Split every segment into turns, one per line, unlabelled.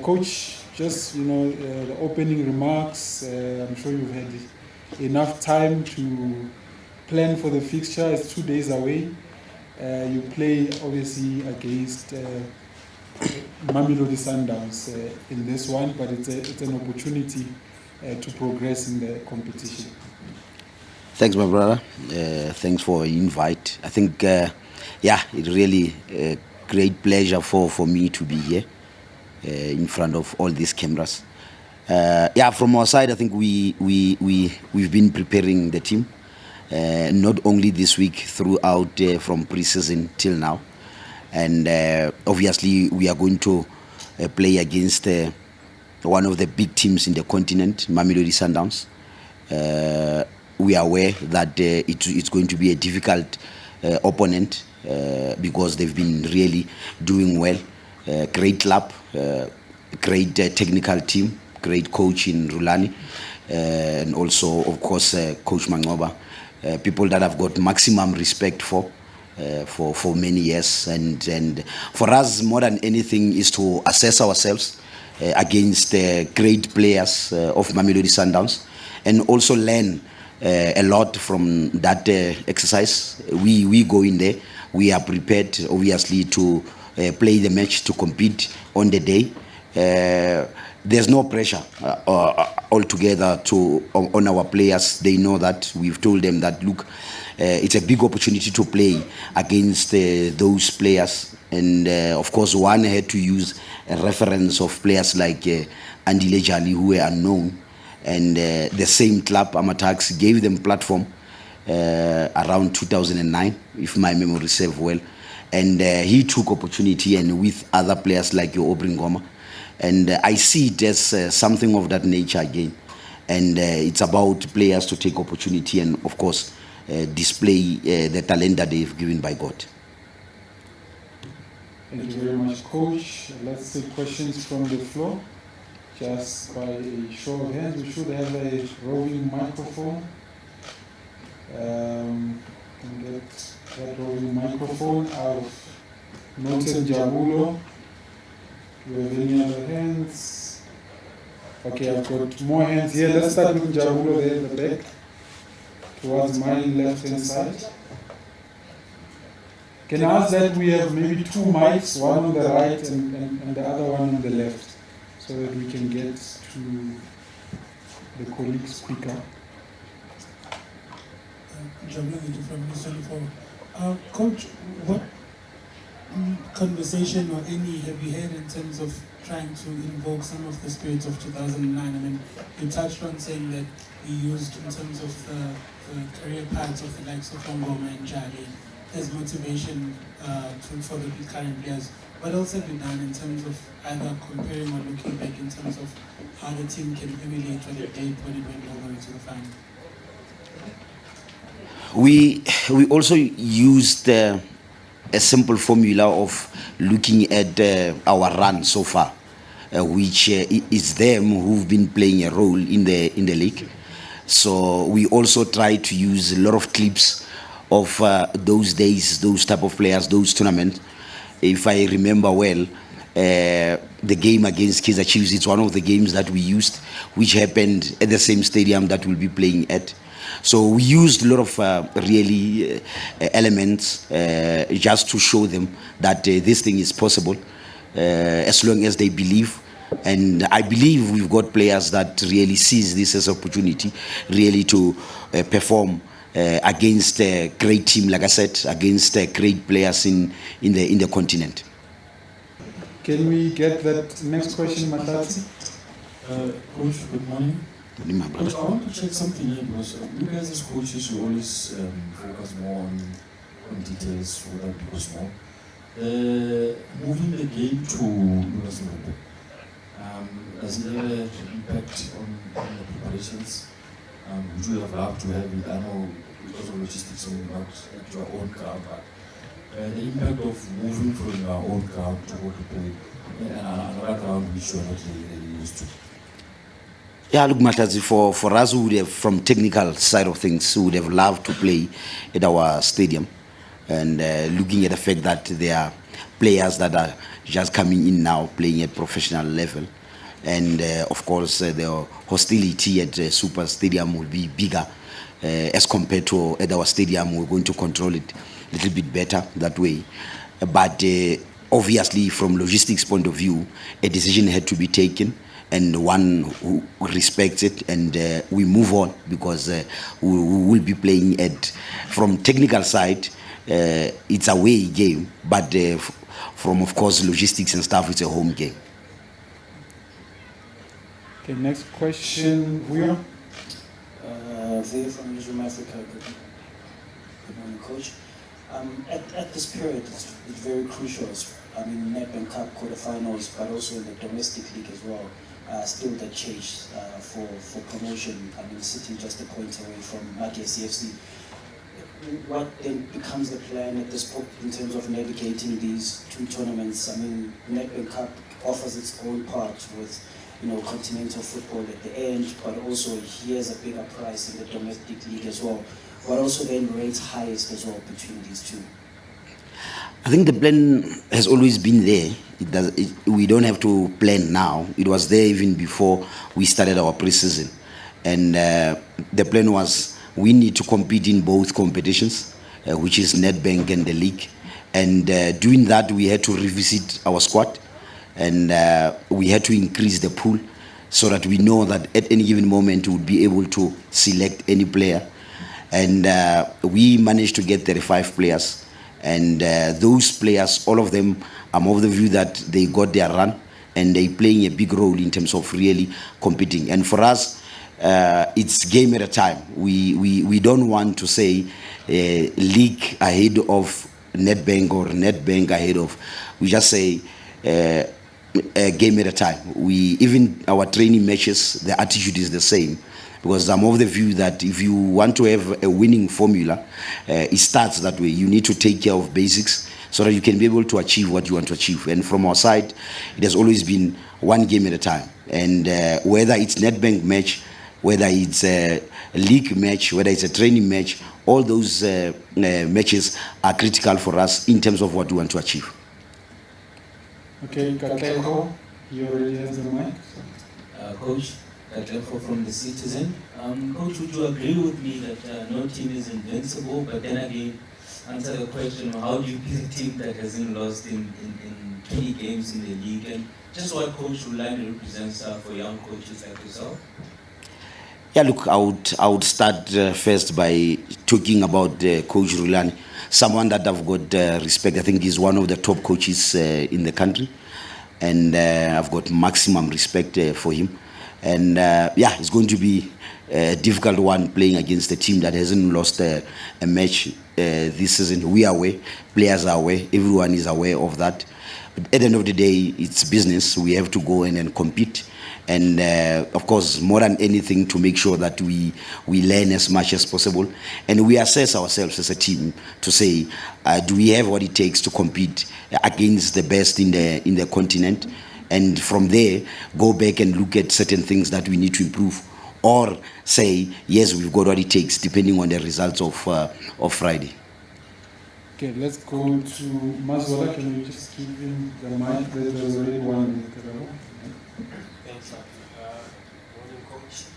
Coach, just the opening remarks. I'm sure you've had enough time to plan for the fixture. It's 2 days away. You play obviously against Mamelodi Sundowns in this one, but it's an opportunity to progress in the competition.
Thanks, my brother. Thanks for the invite. I think, it really a great pleasure for me to be here in front of all these cameras. From our side, I think we've been preparing the team, not only this week, throughout from pre-season till now. And obviously, we are going to play against one of the big teams in the continent, Mamelodi Sundowns. We are aware that it's going to be a difficult opponent because they've been really doing well. Great club, great technical team, great coach in Rulani, and also, of course, Coach Mangoba. People that I've got maximum respect for many years. And for us, more than anything, is to assess ourselves against great players of Mamelodi Sundowns, and also learn a lot from that exercise. We go in there. We are prepared, obviously, to play the match, to compete on the day. There's no pressure altogether on our players. They know that. We've told them that, look, it's a big opportunity to play against those players. And of course, one had to use a reference of players like Andile Jali, who were unknown. And the same club, Amatax, gave them platform around 2009, if my memory serves well. And he took opportunity, and with other players like your Obringoma. And I see it as something of that nature again. And it's about players to take opportunity and, of course, display the talent that they've given by God.
Thank you very much, Coach. Let's take questions from the floor. Just by a show of hands, we should have a roving microphone. Can get that roving microphone out of Milton Jabulo. Do we have any other hands? Okay, I've got more hands here. Let's start with Jabulo there in the back, towards my left-hand side. Can I ask that we have maybe two mics, one on the right and the other one on the left, so that we can get to the colleagues quicker?
Jabulo from Lucas. Coach, what conversation or any have you had in terms of trying to invoke some of the spirits of 2009? I mean, you touched on saying that you used in terms of the career paths of the likes of Ngoma and Jali as motivation for the current players. What else have you done in terms of either comparing or looking back in terms of how the team can emulate what it did when it went over into the final?
We also used a simple formula of looking at our run so far, which is them who've been playing a role in the league. So we also try to use a lot of clips of those days, those type of players, those tournaments. If I remember well, the game against Kaizer Chiefs, it's one of the games that we used, which happened at the same stadium that we'll be playing at. So we used a lot of really elements just to show them that this thing is possible as long as they believe. And I believe we've got players that really sees this as an opportunity, really to perform against a great team, like I said, against great players in the continent.
Can we get that next question, Matati?
Coach, good morning. Coach, I want to check something here because you guys as coaches, you always focus more on details without people small. Moving the game to Lucas Moripe, does it have an impact on the preparations? Would you have loved to have it? I know because of logistics, you're not at your own ground, but the impact of moving from your own ground to go to play in another ground which you are not really used to.
Yeah, look, Matazi, for us who would have, from technical side of things, who would have loved to play at our stadium, and looking at the fact that there are players that are just coming in now, playing at professional level. And of course, the hostility at Super Stadium will be bigger as compared to at our stadium. We're going to control it a little bit better that way. But obviously, from logistics point of view, a decision had to be taken, and one who respects it, and we move on, because we will be playing at, from technical side, it's a away game, but from, of course, logistics and stuff, it's a home game.
Okay, next question, Vuyo.
Vuyo from Newsroom Africa. Good morning, Coach. At this period, it's very crucial. I mean, Nedbank Cup quarterfinals, but also in the domestic league as well. Still the chase for promotion. I mean, sitting just a point away from Mamelodi CFC. What then becomes the plan at this point in terms of navigating these two tournaments? I mean, Nedbank Cup offers its own part with, you know, continental football at the end, but also here's a bigger prize in the domestic league as well. What also then rates highest as well between these two?
I think the plan has always been there. We don't have to plan now. It was there even before we started our pre-season. And the plan was, we need to compete in both competitions, which is Nedbank and the league. And doing that, we had to revisit our squad, and we had to increase the pool so that we know that at any given moment we would be able to select any player. And we managed to get 35 players. And those players, all of them, I'm of the view that they got their run, and they're playing a big role in terms of really competing. And for us, it's game at a time. We don't want to say league ahead of Nedbank or Nedbank ahead of. We just say a game at a time. Even our training matches, the attitude is the same. Because I'm of the view that if you want to have a winning formula, it starts that way. You need to take care of basics so that you can be able to achieve what you want to achieve. And from our side, it has always been one game at a time. And whether it's Nedbank match, whether it's a league match, whether it's a training match, all those matches are critical for us in terms of what we want to achieve.
Okay, Katlego, he already has the mic.
Coach, Katlego from the Citizen. Coach, would you agree with me that no team is invincible, but then again, answer the question, how do you beat a team that hasn't lost in 20 games in the league? And just what Coach Rulani represents for young coaches like yourself?
Yeah, look, I would start first by talking about Coach Rulani, someone that I've got respect. I think he's one of the top coaches in the country, and I've got maximum respect for him. And yeah, it's going to be a difficult one playing against a team that hasn't lost a match this season. We are aware, players are aware, everyone is aware of that. But at the end of the day, it's business. We have to go in and compete. And of course, more than anything, to make sure that we learn as much as possible, and we assess ourselves as a team to say, do we have what it takes to compete against the best in the continent, and from there go back and look at certain things that we need to improve, or say yes, we've got what it takes, depending on the results of Friday.
Okay, let's go to Mazwala. Can you just give him the mic? There's already one.
Thanks, morning, Coach.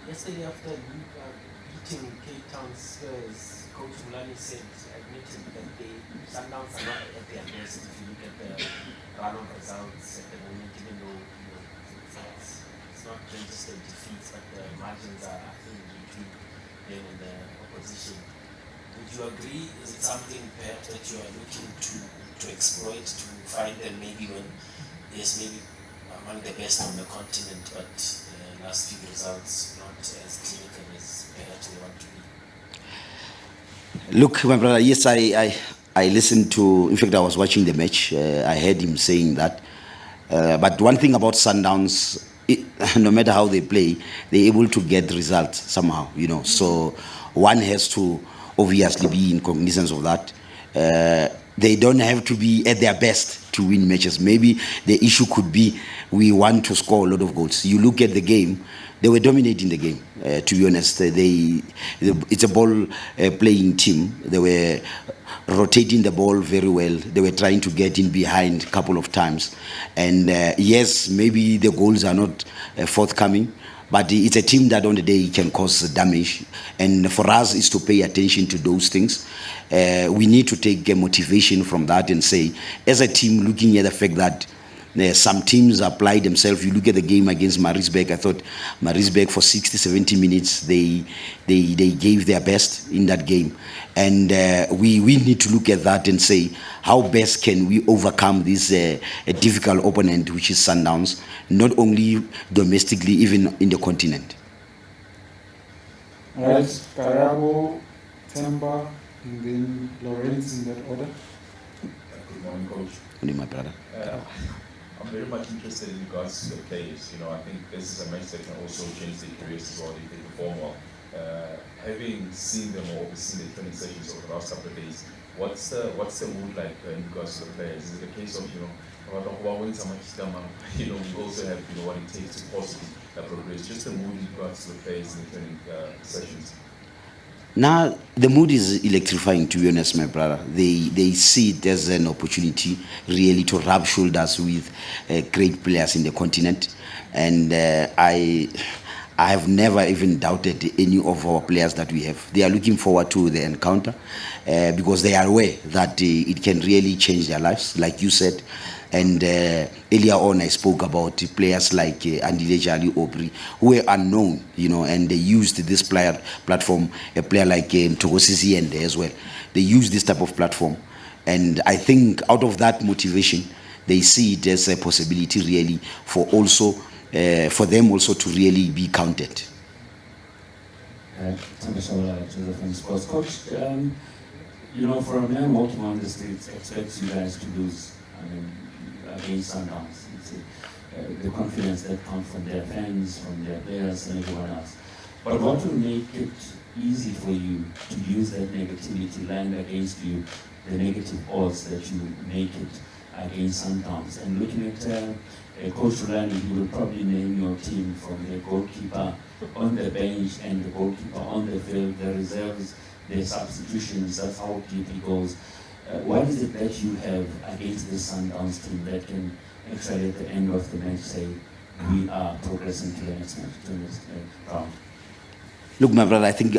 Yesterday after beating Cape Town Spurs, Coach Mulani said, admitted that the Sundowns are not at their best if you look at the run of results at the moment, even though it's not just the defeats, but the margins are in between them and the opposition. Would you agree? Is it something perhaps that you are looking to exploit, to find them maybe when, yes, maybe among the best on the continent, but last few results not as clinical as perhaps they want to be?
Look, my brother, yes, I listened to, in fact, I was watching the match. I heard him saying that. But one thing about Sundowns, no matter how they play, they're able to get results somehow, you know. So one has to obviously be in cognizance of that. They don't have to be at their best to win matches. Maybe the issue could be we want to score a lot of goals. You look at the game, they were dominating the game. To be honest, it's a ball playing team. They were rotating the ball very well. They were trying to get in behind a couple of times. And yes, maybe the goals are not forthcoming, but it's a team that on the day can cause damage. And for us, is to pay attention to those things. We need to take motivation from that and say, as a team, looking at the fact that some teams apply themselves. You look at the game against Maritzburg. I thought Maritzburg for 60, 70 minutes, they gave their best in that game. And we need to look at that and say, how best can we overcome this a difficult opponent, which is Sundowns, not only domestically, even in the continent.
All right, Karabo, Temba, and then Lawrence in that order.
Good morning, Coach.
Good morning, my brother.
I'm very much interested in regards to the players. You know, I think this is a match that can also change their careers as well if they perform well. Having seen them or seen the training sessions over the last couple of days, what's the mood like in regards to the players? Is it a case of, you know, we also have, you know, what it takes to possibly progress? Just the mood in regards to the players in the training sessions.
Now, the mood is electrifying, to be honest, my brother. They see it as an opportunity really to rub shoulders with great players in the continent. And I have never even doubted any of our players that we have. They are looking forward to the encounter because they are aware that it can really change their lives, like you said. And earlier on, I spoke about players like Andile Jali Aubrey, who were unknown, you know, and they used this platform, a player like Togosisi and as well. They use this type of platform. And I think out of that motivation, they see it as a possibility really for them also to really be counted.
Thank you so much, Sports Coach. You know, for a man walking on the streets, expects you guys to lose. Against Sundowns. It's the confidence that comes from their fans, from their players, and everyone else. But what will make it easy for you to use that negativity lying against you, the negative odds that you make it against Sundowns? And looking at Coach Rulani, he will probably name your team from the goalkeeper on the bench and the goalkeeper on the field, the reserves, the substitutions. That's how deep he goes. What is it that you have against the Sundowns team that can actually at the end of the match say, we are progressing to the next match, to the next round?
Look, my brother, I think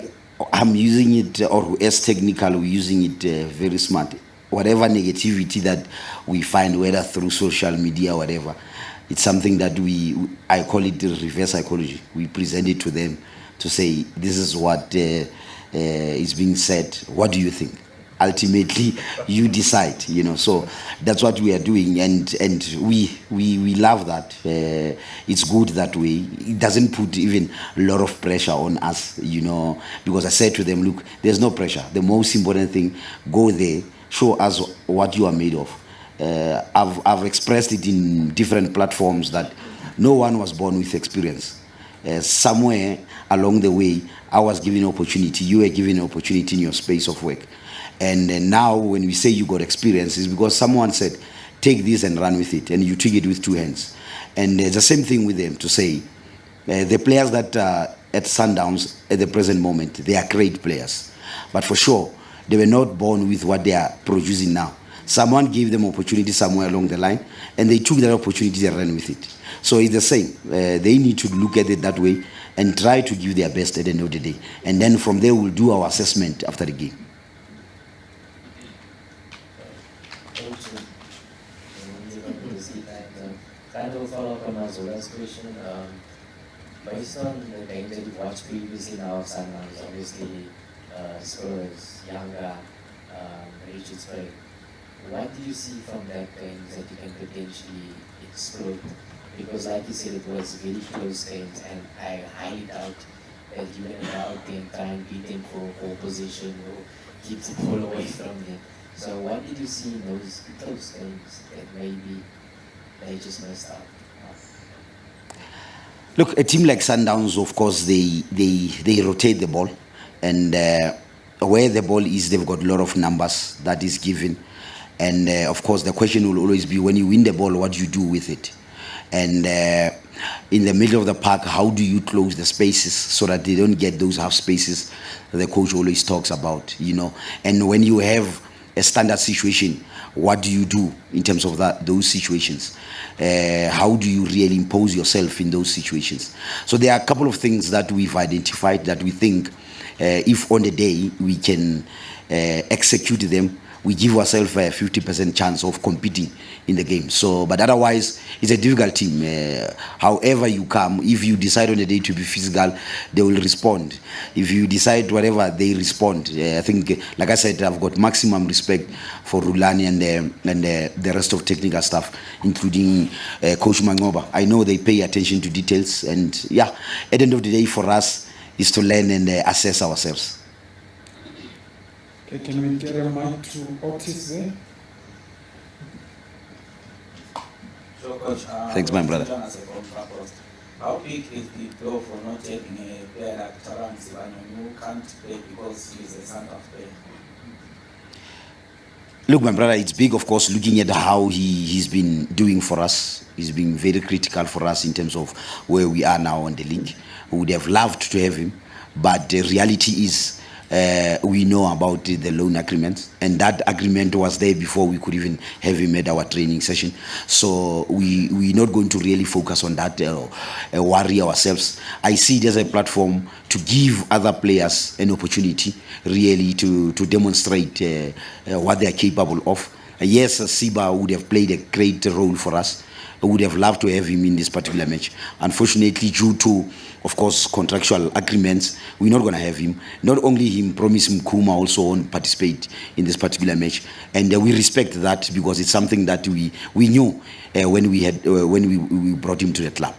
I'm using it, or as technical, we're using it very smart. Whatever negativity that we find, whether through social media or whatever, it's something that I call it reverse psychology. We present it to them to say, this is what is being said. What do you think? Ultimately, you decide, you know. So that's what we are doing, and we love that. It's good that way. It doesn't put even a lot of pressure on us, you know, because I said to them, look, there's no pressure. The most important thing, go there, show us what you are made of. I've expressed it in different platforms that no one was born with experience. Somewhere along the way, I was given an opportunity. You were given an opportunity in your space of work. And now when we say you got experience, it's because someone said, take this and run with it. And you took it with two hands. And the same thing with them to say, the players that are at Sundowns at the present moment, they are great players. But for sure, they were not born with what they are producing now. Someone gave them opportunity somewhere along the line, and they took that opportunity and ran with it. So it's the same. They need to look at it that way and try to give their best at the end of the day. And then from there, we'll do our assessment after the game.
Kind of follow up on Azula's question. Based on the games that you've watched previously now of Sundowns, obviously Spurs, Younger, Richards Bay, what do you see from that games that you can potentially exploit? Because like you said, it was very close games, and I highly doubt that you're going to go out there and try and beat them for position or keep the ball away from them. So what did you see in those close games that maybe they just messed up?
Look, a team like Sundowns, of course, they rotate the ball, and where the ball is, they've got a lot of numbers that is given. And of course, the question will always be, when you win the ball, what do you do with it? And in the middle of the park, how do you close the spaces so that they don't get those half spaces that the coach always talks about, you know? And when you have a standard situation, what do you do in terms of those situations? How do you really impose yourself in those situations? So there are a couple of things that we've identified that we think if on the day we can execute them, we give ourselves a 50% chance of competing in the game. So, but otherwise, it's a difficult team. However you come, if you decide on the day to be physical, they will respond. If you decide whatever, they respond. I think, like I said, I've got maximum respect for Rulani and the rest of technical staff, including Coach Mangoba. I know they pay attention to details, and yeah, at the end of the day, for us, is to learn and assess ourselves.
Okay, can we get a mic to Otis there?
So, Coach,
thanks, my brother.
How big is the blow for not having a player like Taran Sibano who can't play because he's a Santa player?
Look, my brother, it's big, of course, looking at how he's been doing for us. He's been very critical for us in terms of where we are now on the league. We would have loved to have him, but the reality is we know about the loan agreement, and that agreement was there before we could even have him at our training session. So we're not going to really focus on that, worry ourselves. I see it as a platform to give other players an opportunity really to demonstrate what they are capable of. Yes, Siba would have played a great role for us. I would have loved to have him in this particular match. Unfortunately, due to, of course, contractual agreements, we're not going to have him. Not only him, promise Mkuma also won't participate in this particular match. And we respect that because it's something that we knew when we brought him to the club.